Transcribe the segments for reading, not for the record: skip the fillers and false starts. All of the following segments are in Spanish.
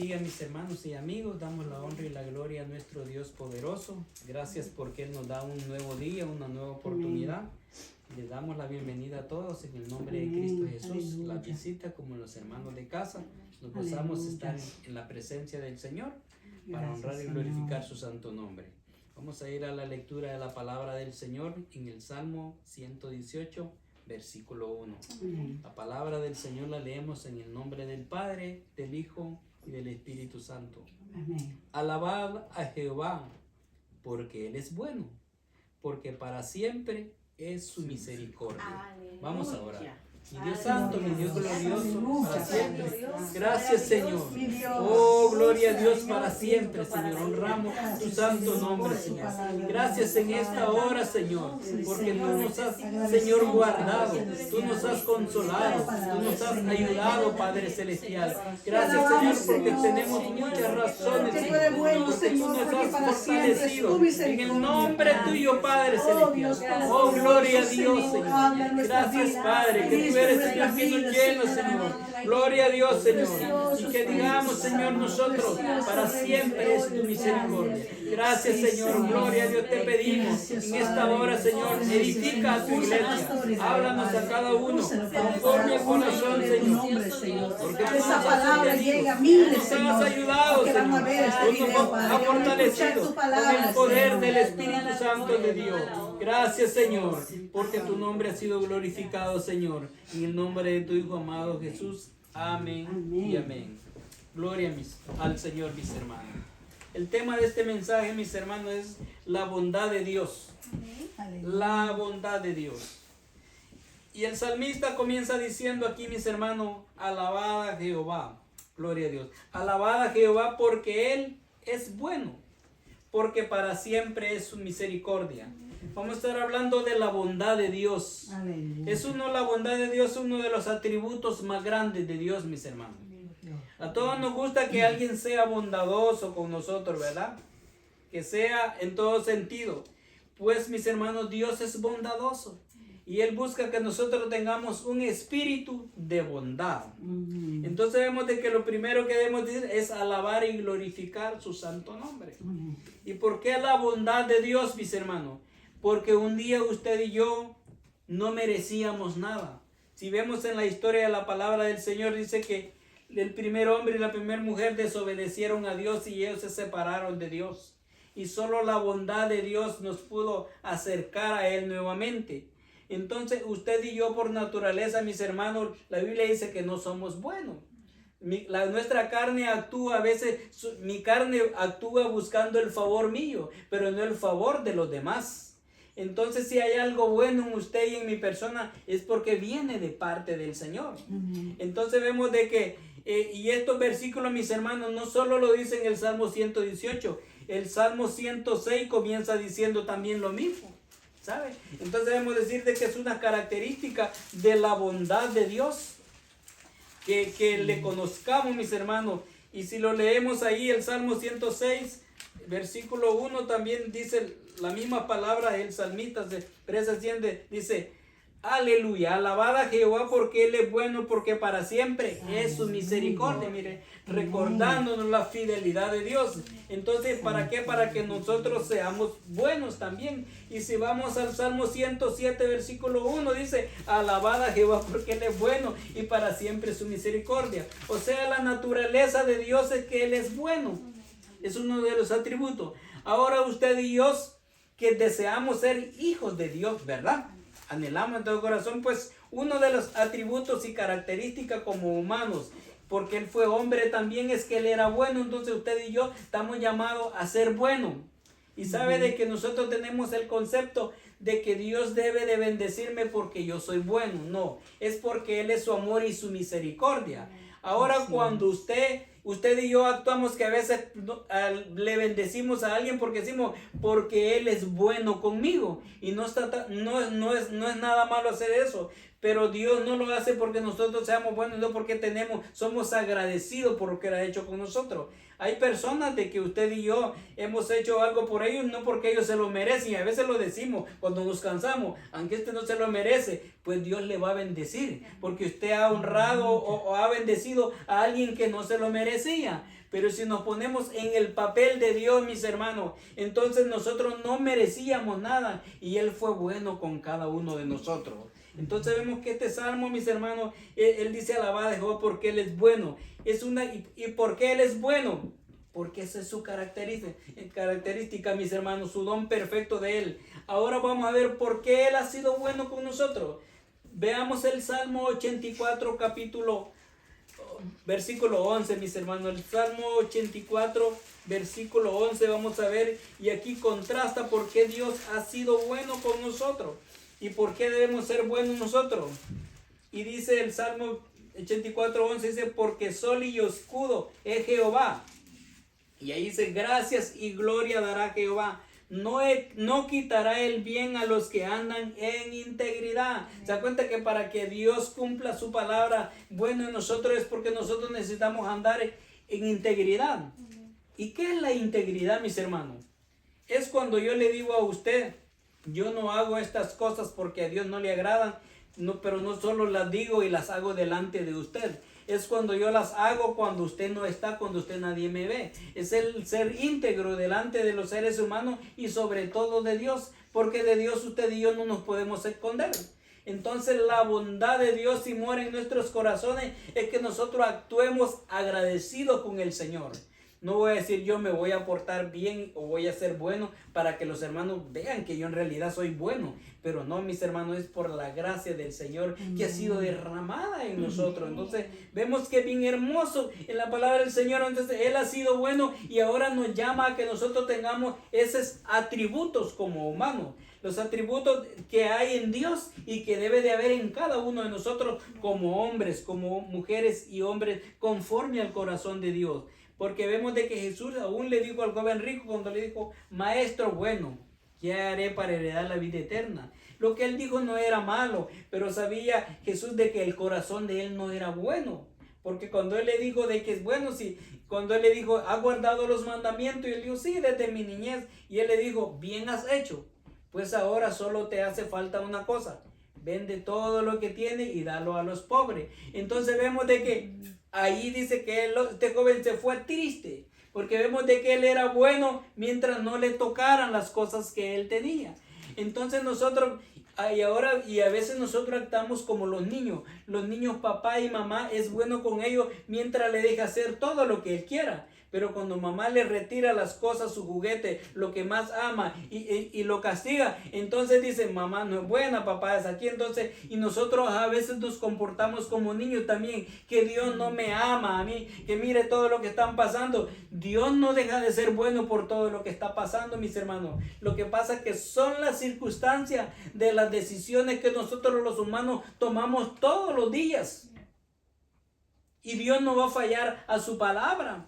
Mis hermanos y amigos, damos la honra y la gloria a nuestro Dios poderoso. Gracias porque Él nos da un nuevo día, una nueva oportunidad. Les damos la bienvenida a todos en el nombre de Cristo Jesús. La visita como los hermanos de casa. Nos gozamos estar en la presencia del Señor para honrar y glorificar su santo nombre. Vamos a ir a la lectura de la palabra del Señor en el Salmo 118, versículo 1. La palabra del Señor la leemos en el nombre del Padre, del Hijo y del Espíritu Santo. Amén. Alabad a Jehová, porque Él es bueno, porque para siempre es su misericordia. Aleluya. Vamos a orar. Mi Dios santo, mi Dios glorioso, para siempre. Gracias, Señor. Oh, gloria a Dios para siempre, Señor. Honramos tu santo nombre, Señor. Gracias en esta hora, Señor, porque tú nos has, Señor, guardado. Tú nos has consolado. Tú nos has ayudado, Padre Celestial. Gracias, Señor, porque tenemos muchas razones, Señor, porque tú nos has fortalecido. En el nombre tuyo, Padre Celestial. Oh, gloria a Dios, Señor. Gracias, Padre, que tú eres el camino lleno, Señor. Gloria a Dios, Señor. Y que digamos, Señor, nosotros para siempre es tu misericordia. Gracias, Señor. Gloria a Dios, te pedimos en esta hora, Señor. Edifica a tu iglesia. Háblanos a cada uno conforme el corazón, Señor. Porque tú esa nos palabra has llega a tú miles, nos Señor, has ayudado, que van a Señor. ver este Tú video, nos has Padre, que van a escuchar fortalecido tu con palabra, el poder Señor. del Espíritu Santo de Dios. Gracias, Señor, porque tu nombre ha sido glorificado, Señor. En el nombre de tu Hijo amado Jesús. Amén y amén. Gloria al Señor, mis hermanos. El tema de este mensaje, mis hermanos, es la bondad de Dios. La bondad de Dios. Y el salmista comienza diciendo aquí, mis hermanos, alabad a Jehová. Gloria a Dios. Alabad a Jehová porque Él es bueno, porque para siempre es su misericordia. Vamos a estar hablando de la bondad de Dios. Aleluya. La bondad de Dios es uno de los atributos más grandes de Dios, mis hermanos. A todos nos gusta que alguien sea bondadoso con nosotros, ¿verdad? Que sea en todo sentido. Pues, mis hermanos, Dios es bondadoso. Y Él busca que nosotros tengamos un espíritu de bondad. Entonces vemos de que lo primero que debemos decir es alabar y glorificar su santo nombre. ¿Y por qué la bondad de Dios, mis hermanos? Porque un día usted y yo no merecíamos nada. Si vemos en la historia de la palabra del Señor, dice que el primer hombre y la primera mujer desobedecieron a Dios y ellos se separaron de Dios. Y solo la bondad de Dios nos pudo acercar a Él nuevamente. Entonces usted y yo por naturaleza, mis hermanos, la Biblia dice que no somos buenos. Nuestra carne actúa a veces, mi carne actúa buscando el favor mío, pero no el favor de los demás. Entonces si hay algo bueno en usted y en mi persona es porque viene de parte del Señor. Entonces vemos de que, y estos versículos, mis hermanos, no solo lo dicen el Salmo 118, el Salmo 106 comienza diciendo también lo mismo, ¿sabe? Entonces debemos decir de que es una característica de la bondad de Dios, que le conozcamos, mis hermanos. Y si lo leemos ahí, el Salmo 106, versículo 1 también dice la misma palabra, el salmista se asciende, dice, aleluya, alabad a Jehová porque Él es bueno, porque para siempre es su misericordia. Mire, recordándonos la fidelidad de Dios. Entonces, ¿para qué? Para que nosotros seamos buenos también. Y si vamos al Salmo 107, versículo 1, dice, alabad a Jehová porque Él es bueno y para siempre su misericordia. O sea, la naturaleza de Dios es que Él es bueno. Es uno de los atributos. Ahora usted y yo, que deseamos ser hijos de Dios, ¿verdad? Anhelamos en todo corazón, pues uno de los atributos y características como humanos, porque Él fue hombre también, es que Él era bueno. Entonces usted y yo estamos llamados a ser buenos. Y sabe de que nosotros tenemos el concepto de que Dios debe de bendecirme porque yo soy bueno. No, es porque Él es su amor y su misericordia. Ahora cuando usted y yo actuamos que a veces le bendecimos a alguien porque decimos, porque Él es bueno conmigo. Y no es nada malo hacer eso. Pero Dios no lo hace porque nosotros seamos buenos, no porque somos agradecidos por lo que Él ha hecho con nosotros. Hay personas de que usted y yo hemos hecho algo por ellos, no porque ellos se lo merecen. Y a veces lo decimos cuando nos cansamos, aunque este no se lo merece, pues Dios le va a bendecir. Porque usted ha honrado o ha bendecido a alguien que no se lo merecía. Pero si nos ponemos en el papel de Dios, mis hermanos, entonces nosotros no merecíamos nada y Él fue bueno con cada uno de nosotros. Entonces vemos que este salmo, mis hermanos, él dice alabad a Jehová porque Él es bueno. ¿Y por qué Él es bueno? Porque esa es su característica, mis hermanos, su don perfecto de Él. Ahora vamos a ver por qué Él ha sido bueno con nosotros. Veamos el Salmo 84, versículo 11, mis hermanos. El Salmo 84, versículo 11, vamos a ver. Y aquí contrasta por qué Dios ha sido bueno con nosotros. ¿Y por qué debemos ser buenos nosotros? Y dice el Salmo 84, 11, dice, porque sol y escudo es Jehová. Y ahí dice, gracias y gloria dará Jehová. No quitará el bien a los que andan en integridad. ¿Se da cuenta que para que Dios cumpla su palabra bueno en nosotros es porque nosotros necesitamos andar en integridad? ¿Y qué es la integridad, mis hermanos? Es cuando yo le digo a usted, yo no hago estas cosas porque a Dios no le agradan, pero no solo las digo y las hago delante de usted. Es cuando yo las hago cuando usted no está, cuando usted nadie me ve. Es el ser íntegro delante de los seres humanos y sobre todo de Dios, porque de Dios usted y yo no nos podemos esconder. Entonces la bondad de Dios, si mora en nuestros corazones, es que nosotros actuemos agradecidos con el Señor. No voy a decir yo me voy a portar bien o voy a ser bueno para que los hermanos vean que yo en realidad soy bueno. Pero no, mis hermanos, es por la gracia del Señor que ha sido derramada en nosotros. Entonces vemos que bien hermoso en la palabra del Señor. Entonces Él ha sido bueno y ahora nos llama a que nosotros tengamos esos atributos como humanos. Los atributos que hay en Dios y que debe de haber en cada uno de nosotros como hombres, como mujeres y hombres conforme al corazón de Dios. Porque vemos de que Jesús aún le dijo al joven rico cuando le dijo, maestro bueno, ¿qué haré para heredar la vida eterna? Lo que él dijo no era malo, pero sabía Jesús de que el corazón de él no era bueno. Porque cuando él le dijo de que es bueno, sí, cuando él le dijo, ¿ha guardado los mandamientos? Y él dijo, sí, desde mi niñez. Y él le dijo, bien has hecho, pues ahora solo te hace falta una cosa. Vende todo lo que tiene y dalo a los pobres. Entonces vemos de que ahí dice que este joven se fue triste, porque vemos de que él era bueno mientras no le tocaran las cosas que él tenía. Entonces nosotros, y a veces nosotros actuamos como los niños. Los niños, papá y mamá, es bueno con ellos mientras le deja hacer todo lo que él quiera. Pero cuando mamá le retira las cosas, su juguete, lo que más ama y lo castiga, entonces dice, mamá no es buena, papá es aquí. Entonces, y nosotros a veces nos comportamos como niños también, que Dios no me ama a mí, que mire todo lo que están pasando. Dios no deja de ser bueno por todo lo que está pasando, mis hermanos. Lo que pasa es que son las circunstancias de las decisiones que nosotros los humanos tomamos todos los días. Y Dios no va a fallar a su palabra.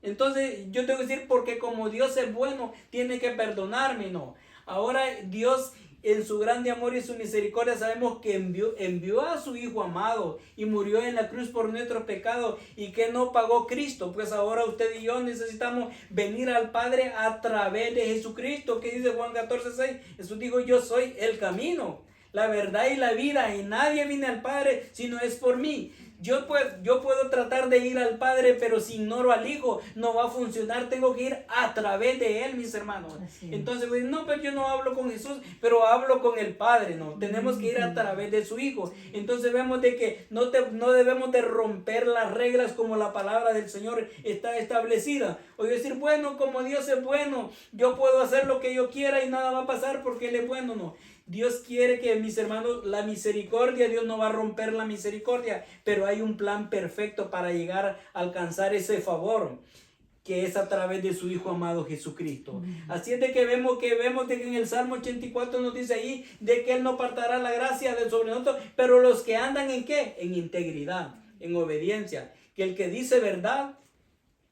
Entonces yo tengo que decir, porque como Dios es bueno, tiene que perdonarme, no. Ahora Dios en su grande amor y su misericordia sabemos que envió a su Hijo amado y murió en la cruz por nuestros pecados y que no pagó Cristo. Pues ahora usted y yo necesitamos venir al Padre a través de Jesucristo, que dice Juan 14:6. Jesús dijo, yo soy el camino, la verdad y la vida, y nadie viene al Padre si no es por mí. Yo puedo tratar de ir al Padre, pero si ignoro al Hijo, no va a funcionar. Tengo que ir a través de Él, mis hermanos. Entonces, pues, no, pero yo no hablo con Jesús, pero hablo con el Padre, ¿no? Tenemos que ir a través de su Hijo. Entonces vemos de que no debemos de romper las reglas como la palabra del Señor está establecida. O decir, bueno, como Dios es bueno, yo puedo hacer lo que yo quiera y nada va a pasar porque Él es bueno, no. Dios quiere que, mis hermanos, la misericordia, Dios no va a romper la misericordia, pero hay un plan perfecto para llegar a alcanzar ese favor, que es a través de su Hijo amado Jesucristo. Así es de que vemos de que en el Salmo 84 nos dice ahí de que Él no apartará la gracia de sobre nosotros, pero los que andan ¿en qué? En integridad, en obediencia, que el que dice verdad,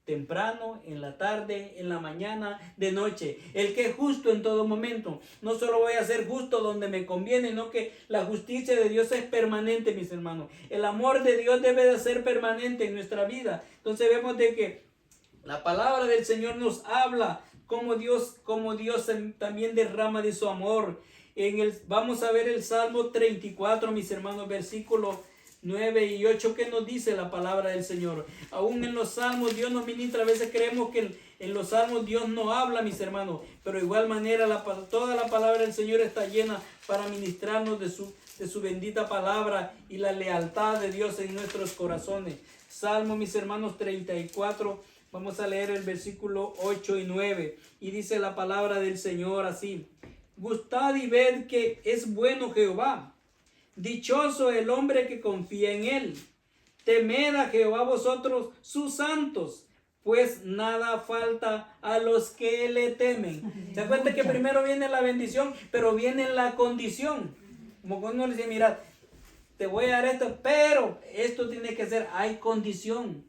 temprano, en la tarde, en la mañana, de noche. El que es justo en todo momento. No solo voy a ser justo donde me conviene, sino que la justicia de Dios es permanente, mis hermanos. El amor de Dios debe de ser permanente en nuestra vida. Entonces vemos de que la palabra del Señor nos habla como Dios también derrama de su amor. Vamos a ver el Salmo 34, mis hermanos, versículo 9 y 8, ¿qué nos dice la palabra del Señor? Aún en los salmos Dios nos ministra. A veces creemos que en los salmos Dios no habla, mis hermanos, pero de igual manera toda la palabra del Señor está llena para ministrarnos de su bendita palabra y la lealtad de Dios en nuestros corazones. Salmo, mis hermanos, 34, vamos a leer el versículo 8 y 9, y dice la palabra del Señor así: Gustad y ved que es bueno Jehová, dichoso el hombre que confía en él. Temed a Jehová vosotros sus santos, pues nada falta a los que le temen. ¿Se da cuenta que primero viene la bendición, pero viene la condición? Como cuando uno le dice, mira, te voy a dar esto, pero esto tiene que ser, hay condición.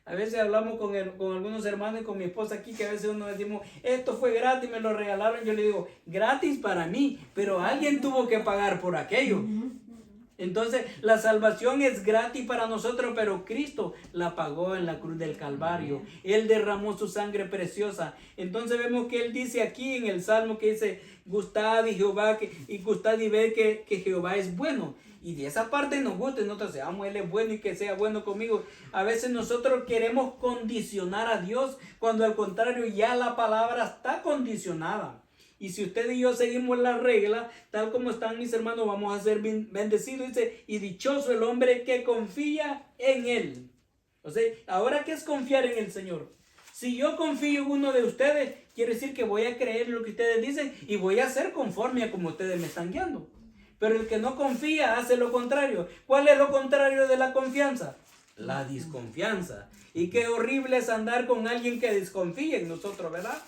A veces hablamos con algunos hermanos y con mi esposa aquí, que a veces uno decimos, esto fue gratis, me lo regalaron. Yo le digo, gratis para mí, pero alguien tuvo que pagar por aquello. Entonces, la salvación es gratis para nosotros, pero Cristo la pagó en la cruz del Calvario. Él derramó su sangre preciosa. Entonces vemos que Él dice aquí en el Salmo que dice, gustad y gustad y ved que Jehová es bueno. Y de esa parte nos gusta, nosotros seamos, Él es bueno y que sea bueno conmigo. A veces nosotros queremos condicionar a Dios, cuando al contrario ya la palabra está condicionada. Y si usted y yo seguimos la regla, tal como están mis hermanos, vamos a ser bendecidos. Dice, y dichoso el hombre que confía en Él. O sea, ahora, ¿qué es confiar en el Señor? Si yo confío en uno de ustedes, quiere decir que voy a creer lo que ustedes dicen y voy a hacer conforme a como ustedes me están guiando. Pero el que no confía hace lo contrario. ¿Cuál es lo contrario de la confianza? La desconfianza. Y qué horrible es andar con alguien que desconfía en nosotros, ¿verdad?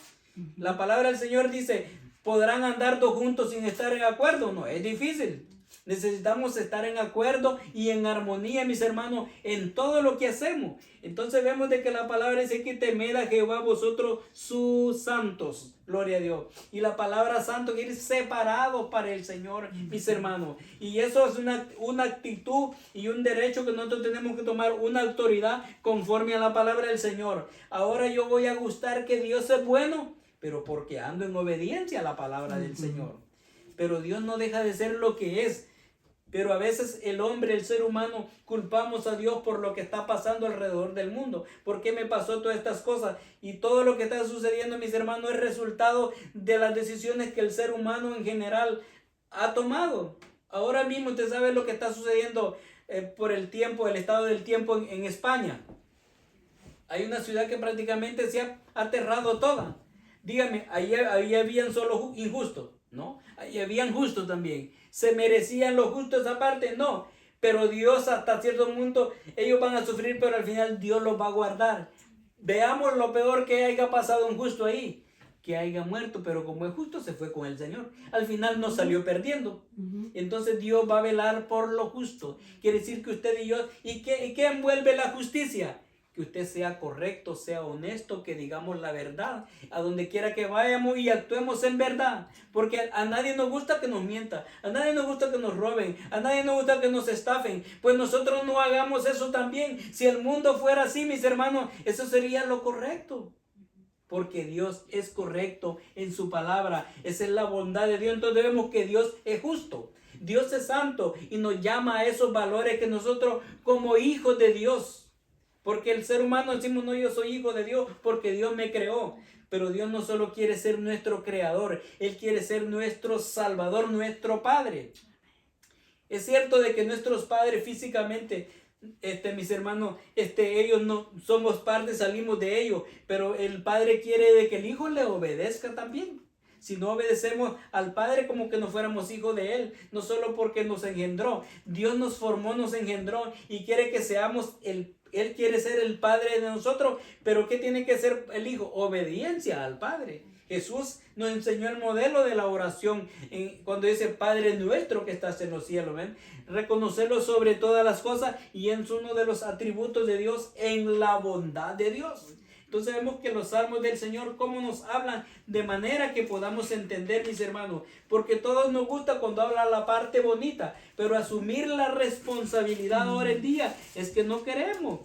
La palabra del Señor dice, ¿podrán andar dos juntos sin estar en acuerdo? No, es difícil. Necesitamos estar en acuerdo y en armonía, mis hermanos, en todo lo que hacemos. Entonces vemos de que la palabra dice que temed a Jehová vosotros sus santos. Gloria a Dios. Y la palabra santo quiere decir separados para el Señor, mis hermanos. Y eso es una actitud y un derecho que nosotros tenemos que tomar, una autoridad conforme a la palabra del Señor. Ahora yo voy a gustar que Dios es bueno, pero porque ando en obediencia a la palabra del Señor. Pero Dios no deja de ser lo que es. Pero a veces el hombre, el ser humano, culpamos a Dios por lo que está pasando alrededor del mundo. ¿Por qué me pasó todas estas cosas? Y todo lo que está sucediendo, mis hermanos, es resultado de las decisiones que el ser humano en general ha tomado. Ahora mismo usted sabe lo que está sucediendo por el tiempo, el estado del tiempo en España. Hay una ciudad que prácticamente se ha aterrado toda. Dígame, ahí habían solo injustos, ¿no? Ahí habían justos también. ¿Se merecían los justos esa parte? No. Pero Dios hasta cierto punto, ellos van a sufrir, pero al final Dios los va a guardar. Veamos lo peor que haya pasado un justo ahí. Que haya muerto, pero como es justo, se fue con el Señor. Al final no salió perdiendo. Entonces Dios va a velar por lo justo. Quiere decir que usted y yo, ¿y qué envuelve la justicia? Que usted sea correcto, sea honesto, que digamos la verdad a donde quiera que vayamos y actuemos en verdad, porque a nadie nos gusta que nos mienta, a nadie nos gusta que nos roben, a nadie nos gusta que nos estafen. Pues nosotros no hagamos eso también. Si el mundo fuera así, mis hermanos, eso sería lo correcto, porque Dios es correcto en su palabra. Esa es la bondad de Dios. Entonces vemos que Dios es justo, Dios es santo y nos llama a esos valores que nosotros como hijos de Dios. Porque el ser humano decimos, no, yo soy hijo de Dios porque Dios me creó. Pero Dios no solo quiere ser nuestro creador, Él quiere ser nuestro salvador, nuestro Padre. Es cierto de que nuestros padres físicamente, mis hermanos, ellos no somos parte, salimos de ellos. Pero el Padre quiere de que el Hijo le obedezca también. Si no obedecemos al Padre, como que no fuéramos hijos de Él, no solo porque nos engendró. Dios nos formó, nos engendró y quiere que seamos Él quiere ser el Padre de nosotros, pero ¿qué tiene que ser el Hijo? Obediencia al Padre. Jesús nos enseñó el modelo de la oración cuando dice Padre nuestro que estás en los cielos. ¿Ven? Reconocerlo sobre todas las cosas y es uno de los atributos de Dios en la bondad de Dios. Entonces vemos que los salmos del Señor, cómo nos hablan de manera que podamos entender, mis hermanos. Porque a todos nos gusta cuando habla la parte bonita, pero asumir la responsabilidad ahora en día es que no queremos.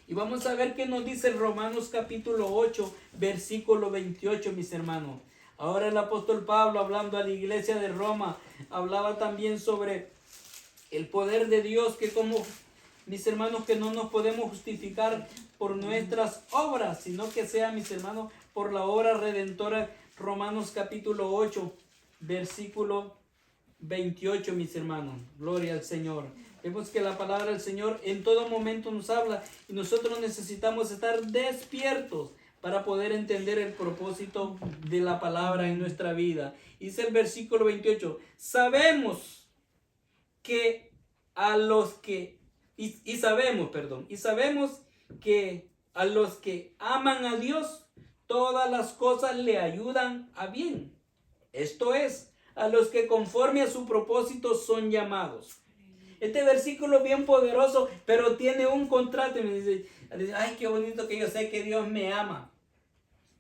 Y vamos a ver qué nos dice Romanos capítulo 8, versículo 28, mis hermanos. Ahora el apóstol Pablo, hablando a la iglesia de Roma, hablaba también sobre El poder de Dios que como mis hermanos que no nos podemos justificar por nuestras obras, sino que sea, mis hermanos, por la obra redentora. Romanos capítulo 8, versículo 28, mis hermanos. Gloria al Señor. Vemos que la palabra del Señor en todo momento nos habla y nosotros necesitamos estar despiertos para poder entender el propósito de la palabra en nuestra vida. Dice el versículo 28, sabemos que a los que, sabemos que a los que aman a Dios, todas las cosas le ayudan a bien. Esto es, a los que conforme a su propósito son llamados. Este versículo es bien poderoso, pero tiene un contraste. Me dice, ay, qué bonito que yo sé que Dios me ama.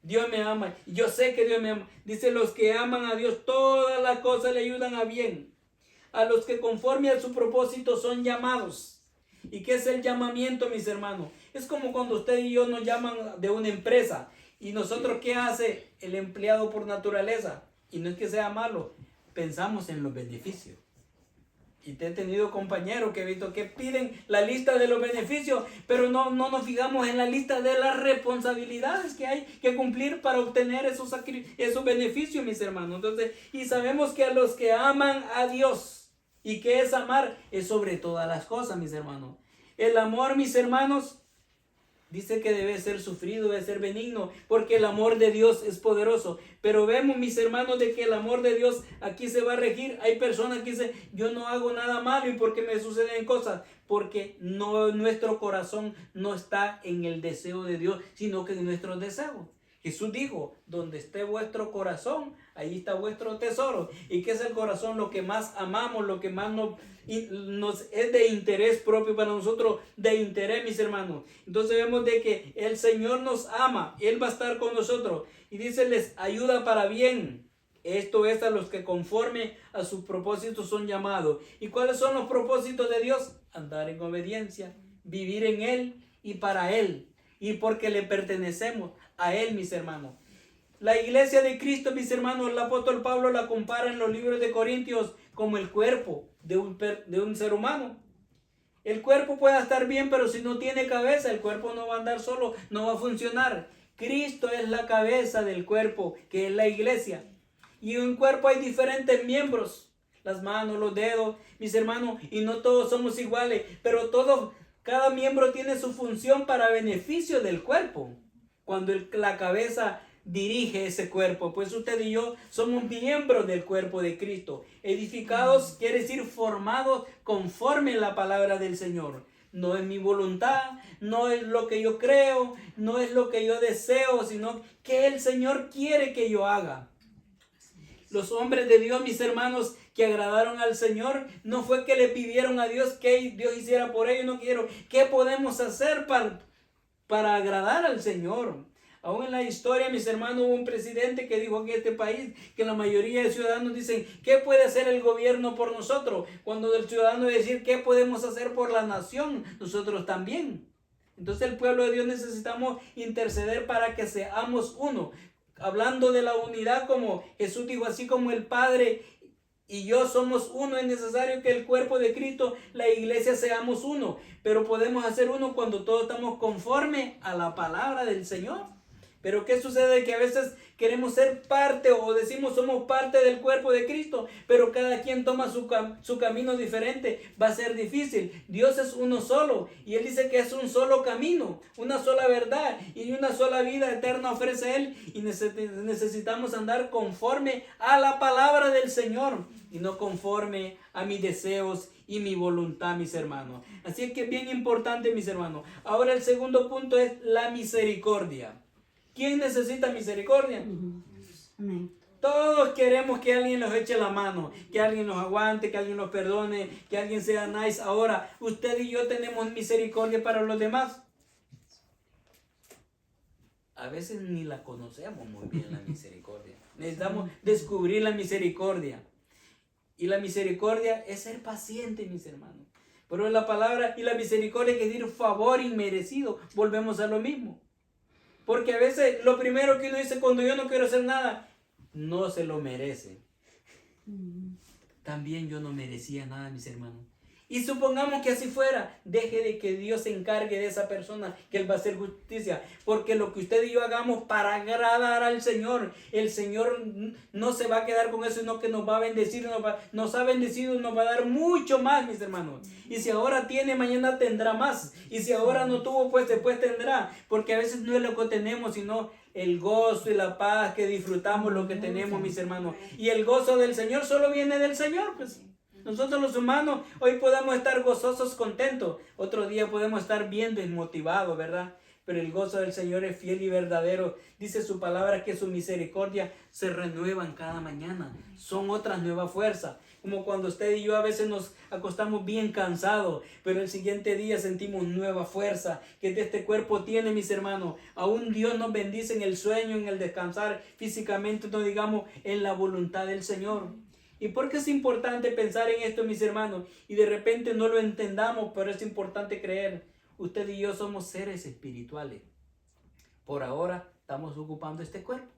Dios me ama. Yo sé que Dios me ama. Dice, los que aman a Dios, todas las cosas le ayudan a bien. A los que conforme a su propósito son llamados. ¿Y qué es el llamamiento, mis hermanos? Es como cuando usted y yo nos llaman de una empresa. ¿Y nosotros qué hace el empleado por naturaleza? Y no es que sea malo, pensamos en los beneficios. Y te he tenido compañeros que he visto que piden la lista de los beneficios, pero no nos fijamos en la lista de las responsabilidades que hay que cumplir para obtener esos beneficios, mis hermanos. Entonces, y sabemos que a los que aman a Dios, y que es amar, es sobre todas las cosas, mis hermanos. El amor, mis hermanos, dice que debe ser sufrido, debe ser benigno, porque el amor de Dios es poderoso. Pero vemos, mis hermanos, de que el amor de Dios aquí se va a regir. Hay personas que dicen, yo no hago nada malo y porque me suceden cosas, porque nuestro corazón no está en el deseo de Dios, sino que en nuestros deseos. Jesús dijo, donde esté vuestro corazón, ahí está vuestro tesoro. ¿Y qué es el corazón? Lo que más amamos, lo que más nos es de interés propio para nosotros, de interés, mis hermanos. Entonces vemos de que el Señor nos ama, Él va a estar con nosotros. Y dice, les ayuda para bien. Esto es a los que conforme a sus propósitos son llamados. ¿Y cuáles son los propósitos de Dios? Andar en obediencia, vivir en Él y para Él. Y porque le pertenecemos a Él, mis hermanos. La iglesia de Cristo, mis hermanos, el apóstol Pablo la compara en los libros de Corintios como el cuerpo de un ser humano. El cuerpo puede estar bien, pero si no tiene cabeza, el cuerpo no va a andar solo, no va a funcionar. Cristo es la cabeza del cuerpo, que es la iglesia. Y en un cuerpo hay diferentes miembros, las manos, los dedos, mis hermanos, y no todos somos iguales, pero cada miembro tiene su función para beneficio del cuerpo. Cuando la cabeza dirige ese cuerpo, pues usted y yo somos miembros del cuerpo de Cristo. Edificados quiere decir formados conforme a la palabra del Señor. No es mi voluntad, no es lo que yo creo, no es lo que yo deseo, sino que el Señor quiere que yo haga. Los hombres de Dios, mis hermanos, que agradaron al Señor, no fue que le pidieron a Dios que Dios hiciera por ellos, no quiero. ¿Qué podemos hacer para agradar al Señor? Aún en la historia, mis hermanos, hubo un presidente que dijo en este país que la mayoría de ciudadanos dicen, ¿qué puede hacer el gobierno por nosotros? Cuando el ciudadano decir, ¿qué podemos hacer por la nación? Nosotros también. Entonces el pueblo de Dios necesitamos interceder para que seamos uno. Hablando de la unidad, como Jesús dijo, así como el Padre y yo somos uno, es necesario que el cuerpo de Cristo, la iglesia, seamos uno. Pero podemos hacer uno cuando todos estamos conforme a la palabra del Señor. Pero ¿qué sucede? Que a veces queremos ser parte o decimos somos parte del cuerpo de Cristo, pero cada quien toma su camino diferente. Va a ser difícil. Dios es uno solo y Él dice que es un solo camino, una sola verdad y una sola vida eterna ofrece Él. Y necesitamos andar conforme a la palabra del Señor y no conforme a mis deseos y mi voluntad, mis hermanos. Así es que es bien importante, mis hermanos. Ahora el segundo punto es la misericordia. ¿Quién necesita misericordia? Amén. Todos queremos que alguien nos eche la mano, que alguien nos aguante, que alguien nos perdone, que alguien sea nice. Ahora, usted y yo tenemos misericordia para los demás. A veces ni la conocemos muy bien, la misericordia. Necesitamos descubrir la misericordia. Y la misericordia es ser paciente, mis hermanos. Pero la palabra y la misericordia quiere decir favor inmerecido. Volvemos a lo mismo. Porque a veces lo primero que uno dice cuando yo no quiero hacer nada, no se lo merece. También yo no merecía nada, mis hermanos. Y supongamos que así fuera, deje de que Dios se encargue de esa persona, que Él va a hacer justicia. Porque lo que usted y yo hagamos para agradar al Señor, el Señor no se va a quedar con eso, sino que nos va a bendecir, nos ha bendecido, nos va a dar mucho más, mis hermanos. Y si ahora tiene, mañana tendrá más. Y si ahora no tuvo, pues después tendrá. Porque a veces no es lo que tenemos, sino el gozo y la paz que disfrutamos lo que tenemos, mis hermanos. Y el gozo del Señor solo viene del Señor, pues. Nosotros los humanos hoy podemos estar gozosos, contentos. Otro día podemos estar bien desmotivados, ¿verdad? Pero el gozo del Señor es fiel y verdadero. Dice su palabra que su misericordia se renuevan cada mañana. Son otras nuevas fuerzas. Como cuando usted y yo a veces nos acostamos bien cansados, pero el siguiente día sentimos nueva fuerza que de este cuerpo tiene, mis hermanos. Aún Dios nos bendice en el sueño, en el descansar físicamente, no digamos en la voluntad del Señor. ¿Y por qué es importante pensar en esto, mis hermanos? Y de repente no lo entendamos, pero es importante creer. Usted y yo somos seres espirituales. Por ahora estamos ocupando este cuerpo.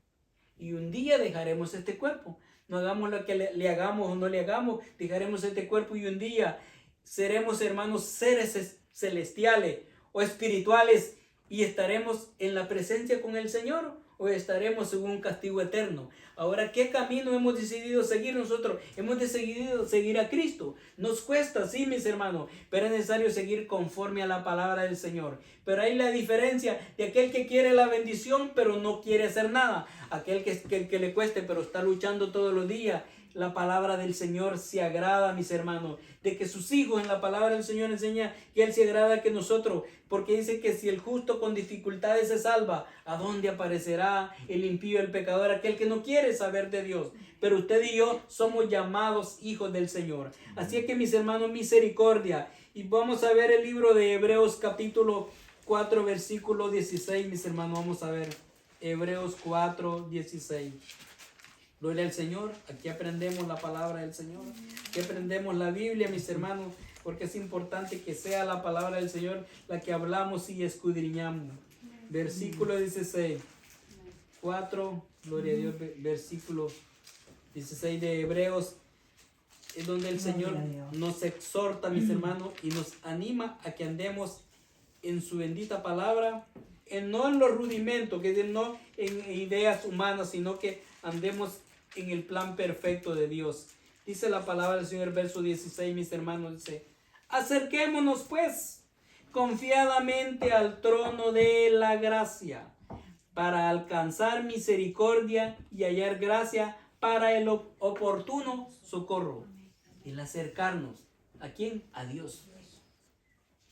Y un día dejaremos este cuerpo. No hagamos lo que le hagamos o no le hagamos. Dejaremos este cuerpo y un día seremos, hermanos, seres celestiales o espirituales. Y estaremos en la presencia con el Señor. O estaremos en un castigo eterno. Ahora, ¿qué camino hemos decidido seguir nosotros? Hemos decidido seguir a Cristo. Nos cuesta, sí, mis hermanos, pero es necesario seguir conforme a la palabra del Señor. Pero hay la diferencia de aquel que quiere la bendición, pero no quiere hacer nada. Aquel que le cueste, pero está luchando todos los días. La palabra del Señor se agrada, mis hermanos, de que sus hijos en la palabra del Señor enseña que Él se agrada que nosotros, porque dice que si el justo con dificultades se salva, ¿a dónde aparecerá el impío, el pecador, aquel que no quiere saber de Dios? Pero usted y yo somos llamados hijos del Señor. Así es que, mis hermanos, misericordia. Y vamos a ver el libro de Hebreos capítulo 4, versículo 16, mis hermanos, vamos a ver. Hebreos 4, 16. Gloria al Señor, aquí aprendemos la palabra del Señor, aquí aprendemos la Biblia, mis hermanos, porque es importante que sea la palabra del Señor la que hablamos y escudriñamos. Versículo 16, 4, gloria a Dios, versículo 16 de Hebreos, es donde el Señor nos exhorta, mis hermanos, y nos anima a que andemos en su bendita palabra, no en los rudimentos, que no en ideas humanas, sino que andemos en el plan perfecto de Dios. Dice la palabra del Señor, verso 16, mis hermanos, dice: acerquémonos pues confiadamente al trono de la gracia, para alcanzar misericordia y hallar gracia para el oportuno socorro. El acercarnos, ¿a quién? A Dios.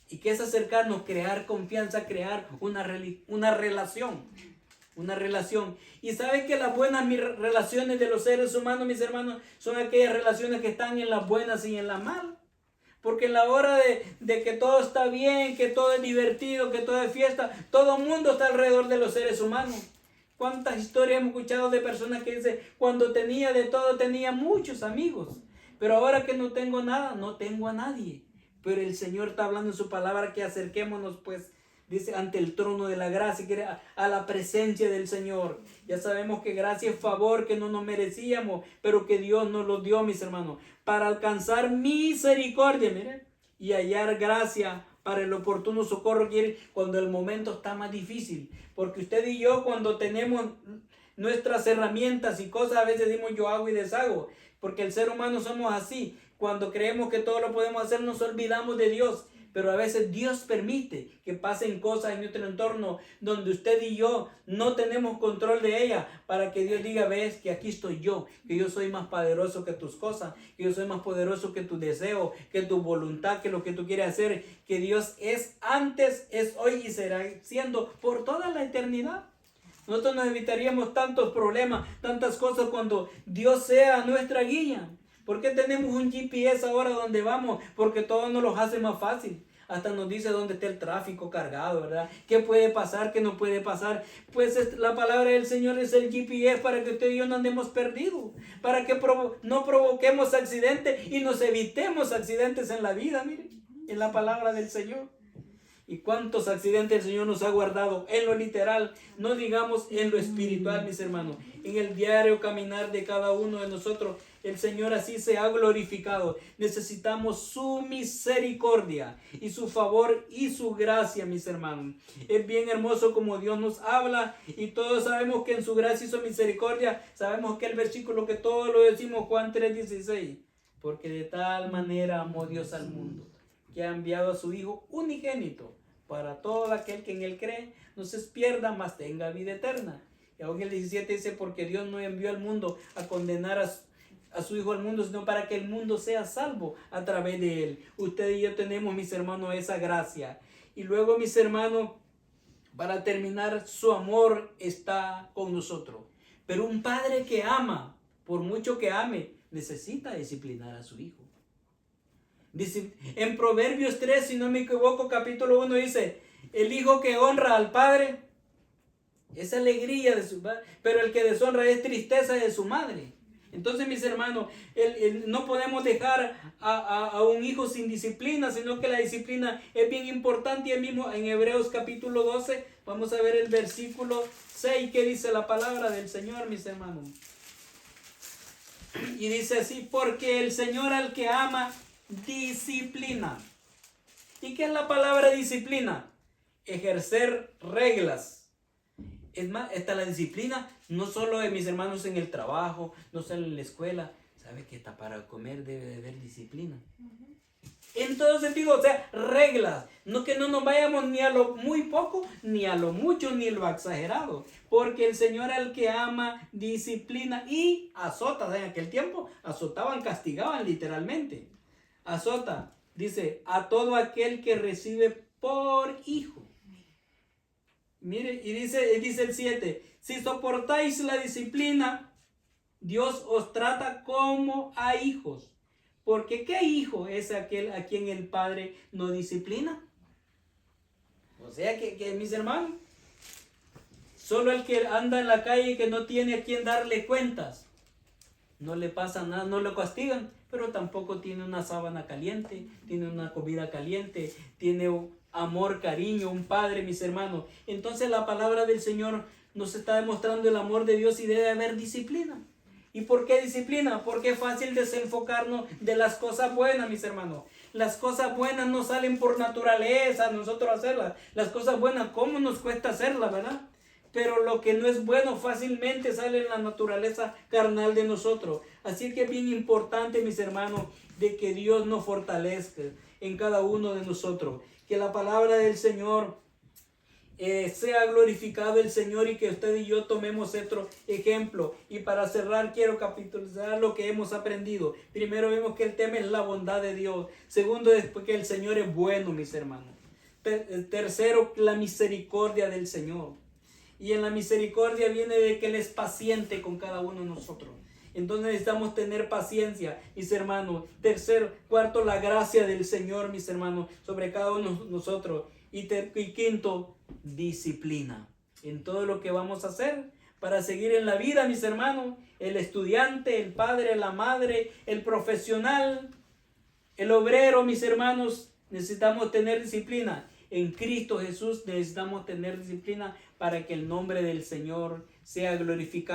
¿Y qué es acercarnos? Crear confianza, crear una relación. Una relación. Y saben que las buenas relaciones de los seres humanos, mis hermanos, son aquellas relaciones que están en las buenas y en las malas. Porque en la hora de que todo está bien, que todo es divertido, que todo es fiesta, todo el mundo está alrededor de los seres humanos. ¿Cuántas historias hemos escuchado de personas que dicen, cuando tenía de todo, tenía muchos amigos, pero ahora que no tengo nada, no tengo a nadie? Pero el Señor está hablando en su palabra que acerquémonos, pues, dice, ante el trono de la gracia, que a la presencia del Señor. Ya sabemos que gracia es favor que no nos merecíamos, pero que Dios nos lo dio, mis hermanos, para alcanzar misericordia, miren, y hallar gracia para el oportuno socorro, quiere cuando el momento está más difícil. Porque usted y yo, cuando tenemos nuestras herramientas y cosas, a veces decimos yo hago y deshago, porque el ser humano somos así. Cuando creemos que todo lo podemos hacer, nos olvidamos de Dios. Pero a veces Dios permite que pasen cosas en nuestro entorno donde usted y yo no tenemos control de ellas, para que Dios diga, ves que aquí estoy yo, que yo soy más poderoso que tus cosas, que yo soy más poderoso que tu deseo, que tu voluntad, que lo que tú quieres hacer, que Dios es antes, es hoy y será siendo por toda la eternidad. Nosotros nos evitaríamos tantos problemas, tantas cosas cuando Dios sea nuestra guía. ¿Por qué tenemos un GPS ahora donde vamos? Porque todo nos lo hace más fácil. Hasta nos dice dónde está el tráfico cargado, ¿verdad? ¿Qué puede pasar? ¿Qué no puede pasar? Pues la palabra del Señor es el GPS para que usted y yo no andemos perdidos. Para que no provoquemos accidentes y nos evitemos accidentes en la vida, miren. En la palabra del Señor. Y cuántos accidentes el Señor nos ha guardado en lo literal, no digamos en lo espiritual, mis hermanos. En el diario caminar de cada uno de nosotros, el Señor así se ha glorificado. Necesitamos su misericordia y su favor y su gracia, mis hermanos. Es bien hermoso como Dios nos habla y todos sabemos que en su gracia y su misericordia, sabemos que el versículo que todos lo decimos, Juan 3:16, porque de tal manera amó Dios al mundo, que ha enviado a su Hijo unigénito, para todo aquel que en él cree, no se pierda, mas tenga vida eterna. Y aún el 17 dice, porque Dios no envió al mundo a condenar a su Hijo al mundo, sino para que el mundo sea salvo a través de él. Usted y yo tenemos, mis hermanos, esa gracia. Y luego, mis hermanos, para terminar, su amor está con nosotros. Pero un padre que ama, por mucho que ame, necesita disciplinar a su hijo. Dice, en Proverbios 3, si no me equivoco, capítulo 1, dice, el hijo que honra al padre es alegría de su padre, pero el que deshonra es tristeza de su madre. Entonces, mis hermanos, no podemos dejar a un hijo sin disciplina, sino que la disciplina es bien importante. Y mismo en Hebreos capítulo 12, vamos a ver el versículo 6, que dice la palabra del Señor, mis hermanos. Y dice así, porque el Señor al que ama, disciplina. ¿Y qué es la palabra disciplina? Ejercer reglas. Es más, esta la disciplina no solo de mis hermanos en el trabajo, no solo en la escuela. ¿Sabe que hasta para comer debe de haber disciplina? En todo sentido, o sea, reglas. No que no nos vayamos ni a lo muy poco, ni a lo mucho, ni a lo exagerado. Porque el Señor al que ama, disciplina y azota. En aquel tiempo azotaban, castigaban literalmente. Azota, dice, a todo aquel que recibe por hijo. Mire, y dice el 7, si soportáis la disciplina, Dios os trata como a hijos. Porque ¿qué hijo es aquel a quien el Padre no disciplina? O sea que mis hermanos, solo el que anda en la calle y que no tiene a quien darle cuentas, no le pasa nada, no lo castigan, pero tampoco tiene una sábana caliente, tiene una comida caliente, tiene amor, cariño, un padre, mis hermanos. Entonces la palabra del Señor nos está demostrando el amor de Dios y debe haber disciplina. ¿Y por qué disciplina? Porque es fácil desenfocarnos de las cosas buenas, mis hermanos. Las cosas buenas no salen por naturaleza, nosotros hacerlas. Las cosas buenas, ¿cómo nos cuesta hacerlas, verdad? Pero lo que no es bueno fácilmente sale en la naturaleza carnal de nosotros. Así que es bien importante, mis hermanos, de que Dios nos fortalezca en cada uno de nosotros. Que la palabra del Señor sea glorificado el Señor y que usted y yo tomemos otro ejemplo. Y para cerrar quiero capitalizar lo que hemos aprendido. Primero vemos que el tema es la bondad de Dios. Segundo, después que el Señor es bueno, mis hermanos. Tercero, la misericordia del Señor. Y en la misericordia viene de que Él es paciente con cada uno de nosotros. Entonces necesitamos tener paciencia, mis hermanos. Tercero, cuarto, la gracia del Señor, mis hermanos, sobre cada uno de nosotros. Y quinto, disciplina en todo lo que vamos a hacer para seguir en la vida, mis hermanos. El estudiante, el padre, la madre, el profesional, el obrero, mis hermanos, necesitamos tener disciplina. En Cristo Jesús necesitamos tener disciplina para que el nombre del Señor sea glorificado.